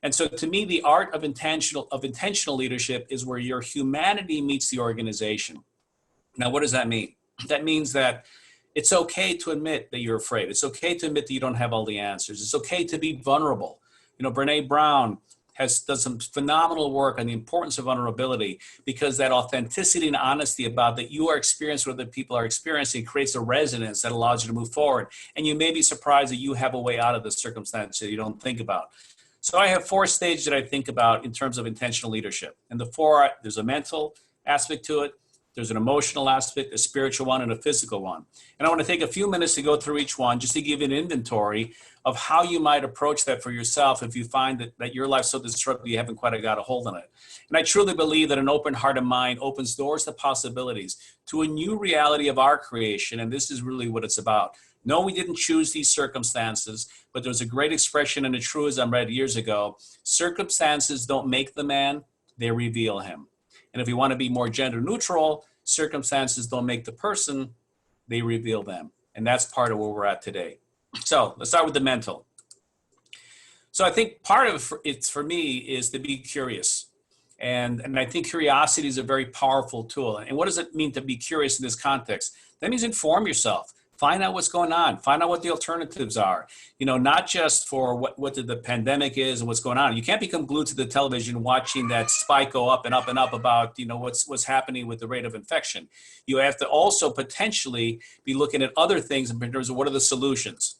And so to me, the art of intentional leadership is where your humanity meets the organization. Now, what does that mean? That means that it's okay to admit that you're afraid. It's okay to admit that you don't have all the answers. It's okay to be vulnerable. You know, Brene Brown has done some phenomenal work on the importance of vulnerability, because that authenticity and honesty about that you are experiencing what other people are experiencing creates a resonance that allows you to move forward. And you may be surprised that you have a way out of the circumstance that you don't think about. So I have 4 stages that I think about in terms of intentional leadership. And the 4, there's a mental aspect to it, there's an emotional aspect, a spiritual one, and a physical one. And I want to take a few minutes to go through each one just to give you an inventory of how you might approach that for yourself if you find that your life's so disrupted you haven't quite got a hold on it. And I truly believe that an open heart and mind opens doors to possibilities, to a new reality of our creation. And this is really what it's about. No, we didn't choose these circumstances, but there was a great expression in a truism I read years ago: circumstances don't make the man, they reveal him. And if we want to be more gender neutral, circumstances don't make the person, they reveal them. And that's part of where we're at today. So let's start with the mental. So I think part of it for me is to be curious. And I think curiosity is a very powerful tool. And what does it mean to be curious in this context? That means inform yourself. Find out what's going on. Find out what the alternatives are. You know, not just for what the pandemic is and what's going on. You can't become glued to the television watching that spike go up and up and up about, you know, what's happening with the rate of infection. You have to also potentially be looking at other things in terms of what are the solutions.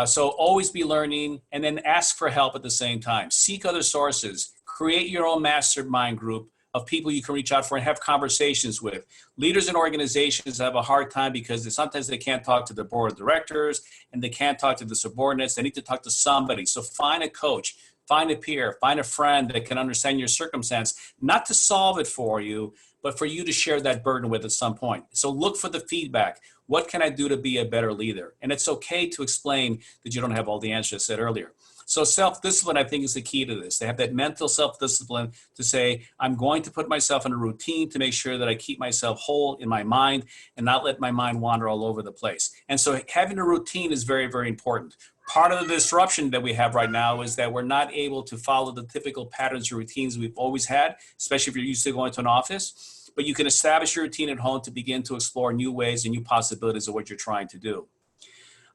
So always be learning, and then ask for help at the same time. Seek other sources. Create your own mastermind group of people you can reach out for and have conversations with. Leaders in organizations have a hard time because sometimes they can't talk to the board of directors and they can't talk to the subordinates. They need to talk to somebody. So find a coach, find a peer, find a friend that can understand your circumstance, not to solve it for you, but for you to share that burden with at some point. So look for the feedback. What can I do to be a better leader? And it's okay to explain that you don't have all the answers I said earlier. So self-discipline, I think, is the key to this. They have that mental self-discipline to say, I'm going to put myself in a routine to make sure that I keep myself whole in my mind and not let my mind wander all over the place. And so having a routine is very, very important. Part of the disruption that we have right now is that we're not able to follow the typical patterns or routines we've always had, especially if you're used to going to an office. But you can establish your routine at home to begin to explore new ways and new possibilities of what you're trying to do.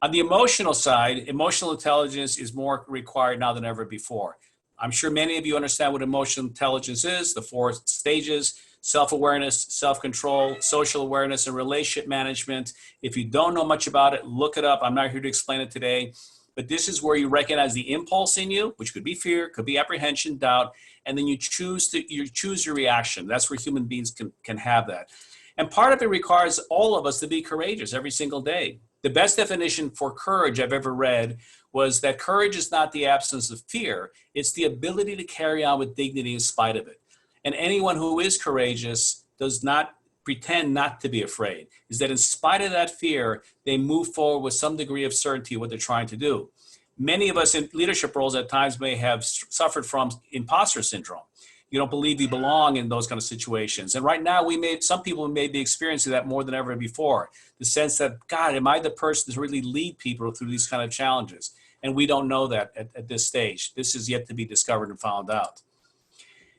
On the emotional side, emotional intelligence is more required now than ever before. I'm sure many of you understand what emotional intelligence is, the 4 stages: self-awareness, self-control, social awareness, and relationship management. If you don't know much about it, look it up. I'm not here to explain it today, but this is where you recognize the impulse in you, which could be fear, could be apprehension, doubt, and then you choose your reaction. That's where human beings can have that. And part of it requires all of us to be courageous every single day. The best definition for courage I've ever read was that courage is not the absence of fear. It's the ability to carry on with dignity in spite of it. And anyone who is courageous does not pretend not to be afraid. Is that in spite of that fear, they move forward with some degree of certainty what they're trying to do. Many of us in leadership roles at times may have suffered from imposter syndrome. You don't believe you belong in those kind of situations. And right now, some people may be experiencing that more than ever before. The sense that, God, am I the person to really lead people through these kind of challenges? And we don't know that at this stage. This is yet to be discovered and found out.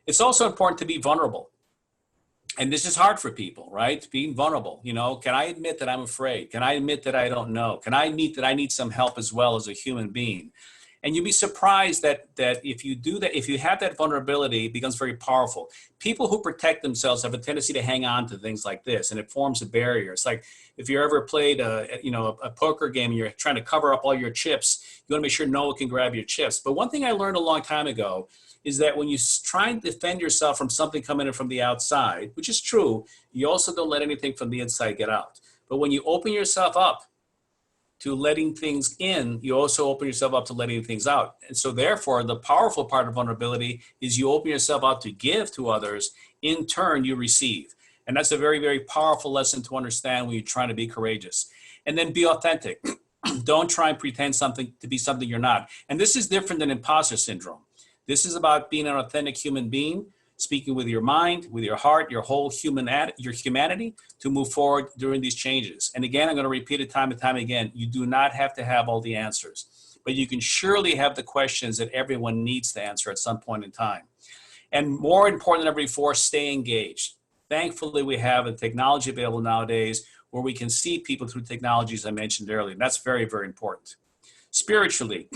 It's also important to be vulnerable. And this is hard for people, right? Being vulnerable. You know, can I admit that I'm afraid? Can I admit that I don't know? Can I admit that I need some help as well as a human being? And you'd be surprised that if you do that, if you have that vulnerability, it becomes very powerful. People who protect themselves have a tendency to hang on to things like this, and it forms a barrier. It's like if you ever played a poker game and you're trying to cover up all your chips, you want to make sure no one can grab your chips. But one thing I learned a long time ago is that when you try and defend yourself from something coming in from the outside, which is true, you also don't let anything from the inside get out. But when you open yourself up to letting things in, you also open yourself up to letting things out. And so therefore, the powerful part of vulnerability is you open yourself up to give to others. In turn, you receive. And that's a very, very powerful lesson to understand when you're trying to be courageous. And then be authentic. Don't try and pretend to be something you're not. And this is different than imposter syndrome. This is about being an authentic human being, speaking with your mind, with your heart, your whole your humanity to move forward during these changes. And again, I'm going to repeat it time and time again. You do not have to have all the answers, but you can surely have the questions that everyone needs to answer at some point in time. And more important than ever before, stay engaged. Thankfully, we have a technology available nowadays where we can see people through technologies I mentioned earlier. And that's very, very important. Spiritually,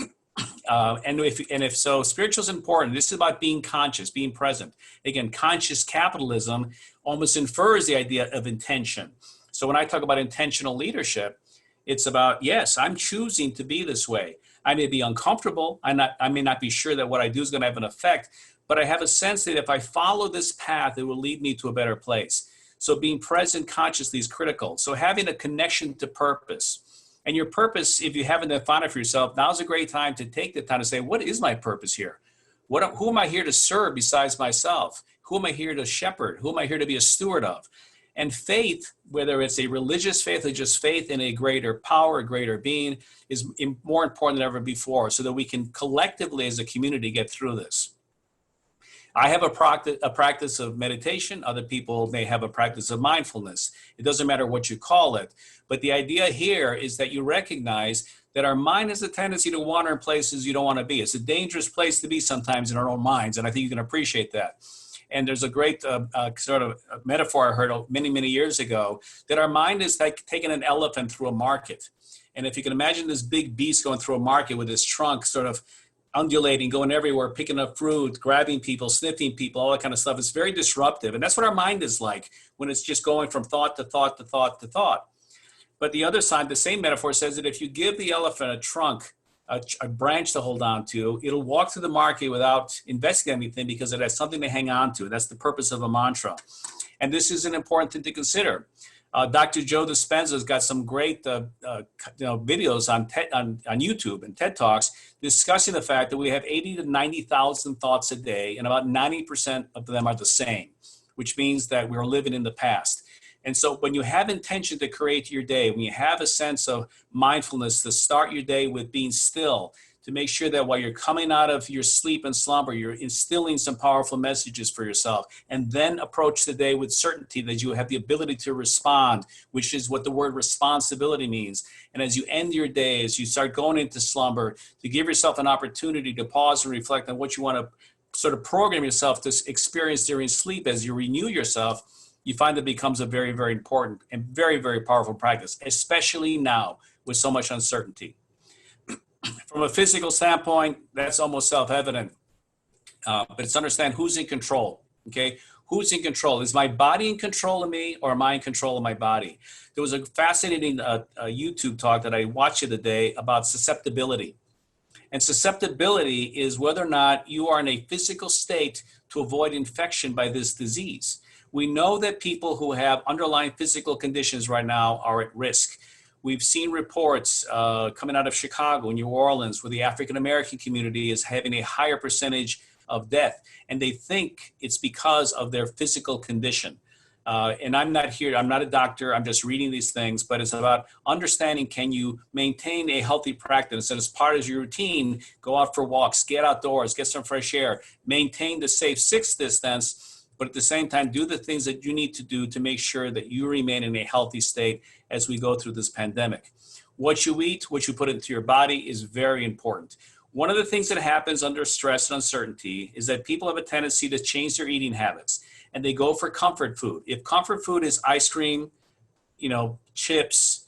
and if so, spiritual is important. This is about being conscious, being present. Again, conscious capitalism almost infers the idea of intention. So when I talk about intentional leadership, it's about, yes, I'm choosing to be this way. I may be uncomfortable. I may not be sure that what I do is going to have an effect, but I have a sense that if I follow this path, it will lead me to a better place. So being present consciously is critical. So having a connection to purpose. And your purpose, if you haven't defined it for yourself, now's a great time to take the time to say, what is my purpose here? Who am I here to serve besides myself? Who am I here to shepherd? Who am I here to be a steward of? And faith, whether it's a religious faith or just faith in a greater power, a greater being, is more important than ever before, so that we can collectively as a community get through this. I have a practice of meditation. Other people may have a practice of mindfulness. It doesn't matter what you call it. But the idea here is that you recognize that our mind has a tendency to wander in places you don't want to be. It's a dangerous place to be sometimes in our own minds, and I think you can appreciate that. And there's a great sort of metaphor I heard many, many years ago, that our mind is like taking an elephant through a market. And if you can imagine this big beast going through a market with his trunk sort of undulating, going everywhere, picking up fruit, grabbing people, sniffing people, all that kind of stuff, it's very disruptive. And that's what our mind is like when it's just going from thought to thought to thought to thought. But the other side, the same metaphor says that if you give the elephant a trunk, a branch to hold on to, it'll walk through the market without investing anything because it has something to hang on to. That's the purpose of a mantra. And this is an important thing to consider. Dr. Joe Dispenza has got some great videos on YouTube and TED Talks discussing the fact that we have 80 to 90,000 thoughts a day, and about 90% of them are the same, which means that we're living in the past. And so when you have intention to create your day, when you have a sense of mindfulness to start your day with being still, to make sure that while you're coming out of your sleep and slumber, you're instilling some powerful messages for yourself, and then approach the day with certainty that you have the ability to respond, which is what the word responsibility means. And as you end your day, as you start going into slumber, to give yourself an opportunity to pause and reflect on what you want to sort of program yourself to experience during sleep as you renew yourself, you find that becomes a very, very important and very, very powerful practice, especially now with so much uncertainty. From a physical standpoint, that's almost self-evident, but it's understand who's in control, okay? Who's in control? Is my body in control of me, or am I in control of my body? There was a fascinating YouTube talk that I watched the other day about susceptibility. And susceptibility is whether or not you are in a physical state to avoid infection by this disease. We know that people who have underlying physical conditions right now are at risk. We've seen reports coming out of Chicago and New Orleans where the African-American community is having a higher percentage of death, and they think it's because of their physical condition. And I'm not a doctor, I'm just reading these things, but it's about understanding, can you maintain a healthy practice? And as part of your routine, go out for walks, get outdoors, get some fresh air, maintain the safe 6 distance, but at the same time, do the things that you need to do to make sure that you remain in a healthy state as we go through this pandemic. What you eat, what you put into your body is very important. One of the things that happens under stress and uncertainty is that people have a tendency to change their eating habits, and they go for comfort food. If comfort food is ice cream, chips,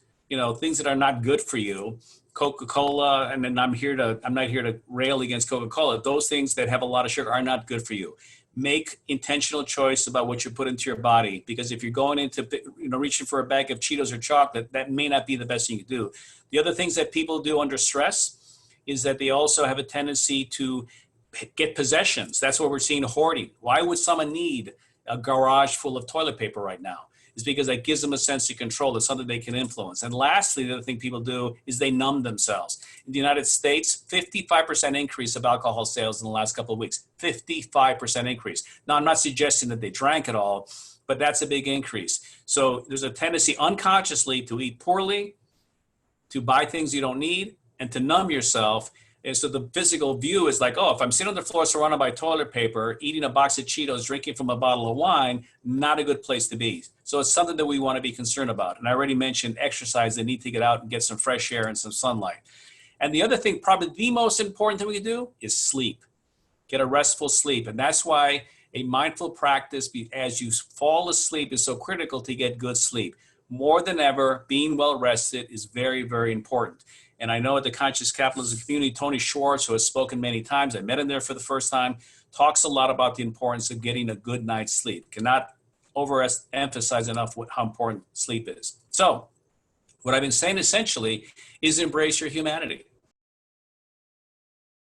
things that are not good for you, Coca-Cola, and then I'm not here to rail against Coca-Cola. Those things that have a lot of sugar are not good for you. Make intentional choice about what you put into your body, because if you're going into reaching for a bag of Cheetos or chocolate, that may not be the best thing you do. The other things that people do under stress is that they also have a tendency to get possessions. That's what we're seeing, hoarding. Why would someone need a garage full of toilet paper right now? It's because that gives them a sense of control. It's something they can influence. And lastly, the other thing people do is they numb themselves. In the United States, 55% increase of alcohol sales in the last couple of weeks. 55% increase. Now, I'm not suggesting that they drank it all, but that's a big increase. So there's a tendency unconsciously to eat poorly, to buy things you don't need, and to numb yourself. And so the physical view is like, oh, if I'm sitting on the floor surrounded by toilet paper, eating a box of Cheetos, drinking from a bottle of wine, not a good place to be. So it's something that we want to be concerned about. And I already mentioned exercise. They need to get out and get some fresh air and some sunlight. And the other thing, probably the most important thing we can do is sleep. Get a restful sleep. And that's why a mindful practice as you fall asleep is so critical to get good sleep. More than ever, being well rested is very, very important. And I know at the Conscious Capitalism community, Tony Schwartz, who has spoken many times, I met him there for the first time, talks a lot about the importance of getting a good night's sleep. Cannot overemphasize enough how important sleep is. So what I've been saying essentially is embrace your humanity.